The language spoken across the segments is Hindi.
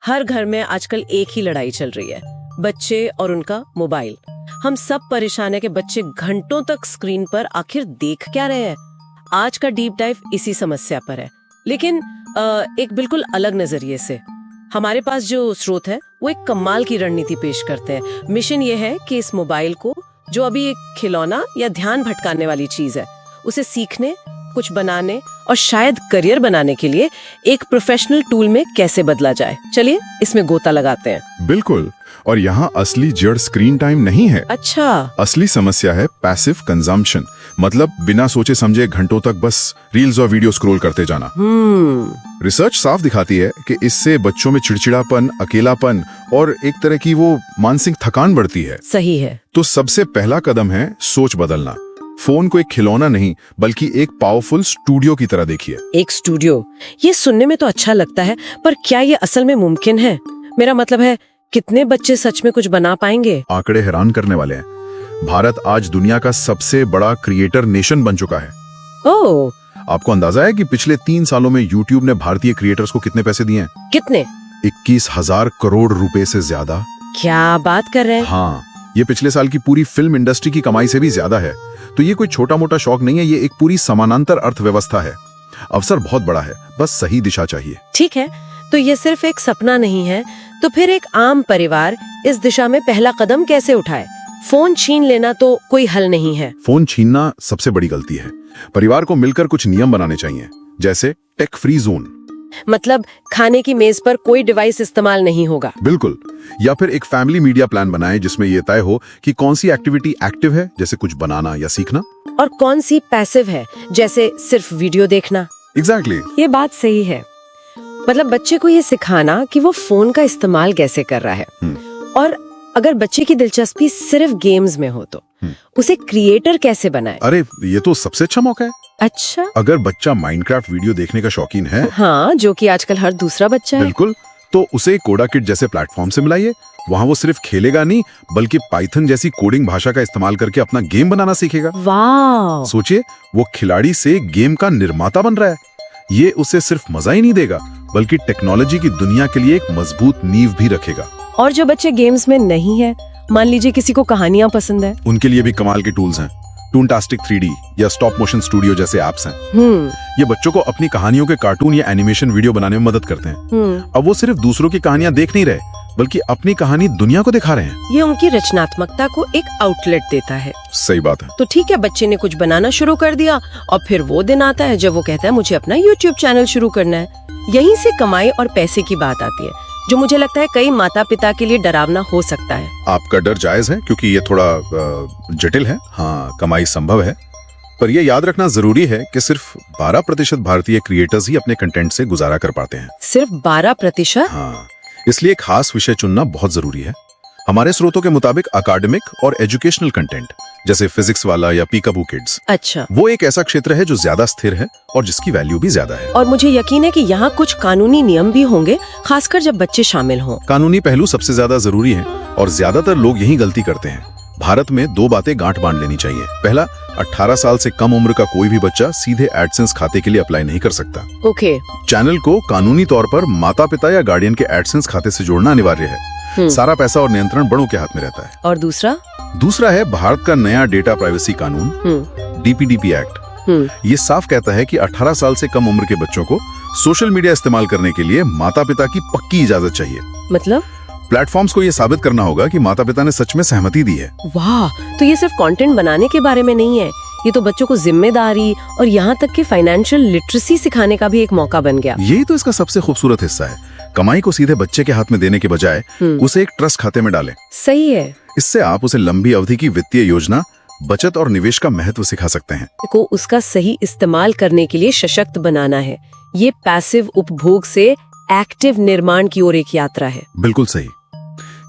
हर घर में आजकल एक ही लड़ाई चल रही है, बच्चे और उनका मोबाइल। हम सब परेशान है कि बच्चे घंटों तक स्क्रीन पर आखिर देख क्या रहे हैं। आज का डीप डाइव इसी समस्या पर है, लेकिन एक बिल्कुल अलग नजरिए से। हमारे पास जो स्रोत है वो एक कमाल की रणनीति पेश करते हैं। मिशन ये है कि इस मोबाइल को, जो अभी एक खिलौना या ध्यान भटकाने वाली चीज है, उसे सीखने, कुछ बनाने और शायद करियर बनाने के लिए एक प्रोफेशनल टूल में कैसे बदला जाए। चलिए इसमें गोता लगाते हैं। बिल्कुल, और यहाँ असली जड़ स्क्रीन टाइम नहीं है। अच्छा। असली समस्या है पैसिव कंजम्पशन, मतलब बिना सोचे समझे घंटों तक बस रील्स और वीडियो स्क्रॉल करते जाना। रिसर्च साफ दिखाती है कि इससे बच्चों में चिड़चिड़ापन, अकेलापन और एक तरह की वो मानसिक थकान बढ़ती है। सही है। तो सबसे पहला कदम है सोच बदलना। फोन को एक खिलौना नहीं बल्कि एक पावरफुल स्टूडियो की तरह देखिए। एक स्टूडियो, ये सुनने में तो अच्छा लगता है, पर क्या ये असल में मुमकिन है? मेरा मतलब है, कितने बच्चे सच में कुछ बना पाएंगे? आंकड़े हैरान करने वाले हैं। भारत आज दुनिया का सबसे बड़ा क्रिएटर नेशन बन चुका है। ओह, आपको अंदाजा है कि पिछले 3 सालों में यूट्यूब ने भारतीय क्रिएटर्स को कितने पैसे दिए हैं? कितने? 21,000 करोड़ रुपए से ज्यादा। क्या बात कर रहे हैं? हाँ, ये पिछले साल की पूरी फिल्म इंडस्ट्री की कमाई से भी ज्यादा है। तो ये कोई छोटा मोटा शौक नहीं है, ये एक पूरी समानांतर अर्थव्यवस्था है। अवसर बहुत बड़ा है, बस सही दिशा चाहिए। ठीक है, तो ये सिर्फ एक सपना नहीं है, तो फिर एक आम परिवार इस दिशा में पहला कदम कैसे उठाए? फोन छीन लेना तो कोई हल नहीं है। फोन छीनना सबसे बड़ी गलती है। परिवार को मिलकर कुछ नियम बनाने चाहिए, जैसे टेक फ्री जोन। मतलब खाने की मेज पर कोई डिवाइस इस्तेमाल नहीं होगा। बिल्कुल। या फिर एक फैमिली मीडिया प्लान बनाएं जिसमें यह तय हो कि कौन सी एक्टिविटी एक्टिव है, जैसे कुछ बनाना या सीखना, और कौन सी पैसिव है, जैसे सिर्फ वीडियो देखना। एग्जैक्टली। ये बात सही है। मतलब बच्चे को ये सिखाना कि वो फोन का इस्तेमाल कैसे कर रहा है। और अगर बच्चे की दिलचस्पी सिर्फ गेम्स में हो तो उसे क्रिएटर कैसे बनाए? अरे ये तो सबसे अच्छा मौका है। अच्छा, अगर बच्चा माइनक्राफ्ट वीडियो देखने का शौकीन है, हाँ, जो कि आजकल हर दूसरा बच्चा है, बिल्कुल, तो उसे कोडा किट जैसे प्लेटफॉर्म से मिलाइए। वहाँ वो सिर्फ खेलेगा नहीं, बल्कि पाइथन जैसी कोडिंग भाषा का इस्तेमाल करके अपना गेम बनाना सीखेगा। वाह! सोचिए, वो खिलाड़ी से गेम का निर्माता बन रहा है। ये उसे सिर्फ मजा ही नहीं देगा, बल्कि टेक्नोलॉजी की दुनिया के लिए एक मजबूत नींव भी रखेगा। और जो बच्चे गेम्स में नहीं है, मान लीजिए किसी को कहानियां पसंद है, उनके लिए भी कमाल के टूल्स हैं। टूनटास्टिक 3D या स्टॉप मोशन स्टूडियो जैसे ऐप्स हैं। ये बच्चों को अपनी कहानियों के कार्टून या एनिमेशन वीडियो बनाने में मदद करते हैं। अब वो सिर्फ दूसरों की कहानियां देख नहीं रहे, बल्कि अपनी कहानी दुनिया को दिखा रहे हैं। ये उनकी रचनात्मकता को एक आउटलेट देता है। सही बात है। तो ठीक है, बच्चे ने कुछ बनाना शुरू कर दिया और फिर वो दिन आता है जब वो कहता है मुझे अपना YouTube चैनल शुरू करना है। यहीं से कमाई और पैसे की बात आती है, जो मुझे लगता है कई माता पिता के लिए डरावना हो सकता है। आपका डर जायज है, क्योंकि ये थोड़ा जटिल है। हाँ, कमाई संभव है, पर यह याद रखना जरूरी है कि सिर्फ 12% भारतीय क्रिएटर्स ही अपने कंटेंट से गुजारा कर पाते हैं। सिर्फ 12%? हाँ, इसलिए खास विषय चुनना बहुत जरूरी है। हमारे स्रोतों के मुताबिक अकादमिक और एजुकेशनल कंटेंट, जैसे फिजिक्स वाला या पीकाबू किड्स, अच्छा, वो एक ऐसा क्षेत्र है जो ज्यादा स्थिर है और जिसकी वैल्यू भी ज्यादा है। और मुझे यकीन है कि यहाँ कुछ कानूनी नियम भी होंगे, खासकर जब बच्चे शामिल हों। कानूनी पहलू सबसे ज्यादा जरूरी है, और ज्यादातर लोग यही गलती करते हैं। भारत में 2 बातें गांठ बांध लेनी चाहिए। पहला, 18 साल से कम उम्र का कोई भी बच्चा सीधे एडसेंस खाते के लिए अप्लाई नहीं कर सकता। ओके। चैनल को कानूनी तौर पर माता पिता या गार्डियन के एडसेंस खाते से जोड़ना अनिवार्य है। सारा पैसा और नियंत्रण बड़ों के हाथ में रहता है। और दूसरा है भारत का नया डेटा प्राइवेसी कानून, DPDP एक्ट। ये साफ कहता है कि 18 साल से कम उम्र के बच्चों को सोशल मीडिया इस्तेमाल करने के लिए माता पिता की पक्की इजाजत चाहिए। मतलब प्लेटफॉर्म्स को ये साबित करना होगा कि माता पिता ने सच में सहमति दी है। वाह, तो ये सिर्फ कंटेंट बनाने के बारे में नहीं है, ये तो बच्चों को जिम्मेदारी और यहाँ तक कि फाइनेंशियल लिटरेसी सिखाने का भी एक मौका बन गया। यही तो इसका सबसे खूबसूरत हिस्सा है। कमाई को सीधे बच्चे के हाथ में देने के बजाय उसे एक ट्रस्ट खाते में डालें। सही है। इससे आप उसे लंबी अवधि की वित्तीय योजना, बचत और निवेश का महत्व सिखा सकते हैं। को उसका सही इस्तेमाल करने के लिए सशक्त बनाना है। ये पैसिव उपभोग से एक्टिव निर्माण की ओर एक यात्रा है। बिल्कुल सही।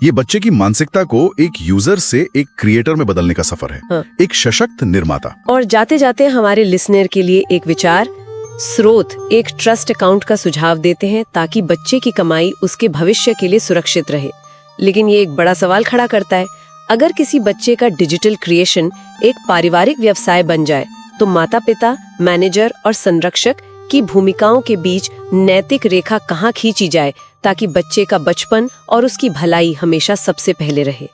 ये बच्चे की मानसिकता को एक यूजर से एक क्रिएटर में बदलने का सफर है। हाँ। एक सशक्त निर्माता। और जाते जाते हमारे लिसनर के लिए एक विचार, स्रोत एक ट्रस्ट अकाउंट का सुझाव देते हैं ताकि बच्चे की कमाई उसके भविष्य के लिए सुरक्षित रहे। लेकिन ये एक बड़ा सवाल खड़ा करता है, अगर किसी बच्चे का डिजिटल क्रिएशन एक पारिवारिक व्यवसाय बन जाए तो माता पिता, मैनेजर और संरक्षक कि भूमिकाओं के बीच नैतिक रेखा कहाँ खींची जाए ताकि बच्चे का बचपन और उसकी भलाई हमेशा सबसे पहले रहे।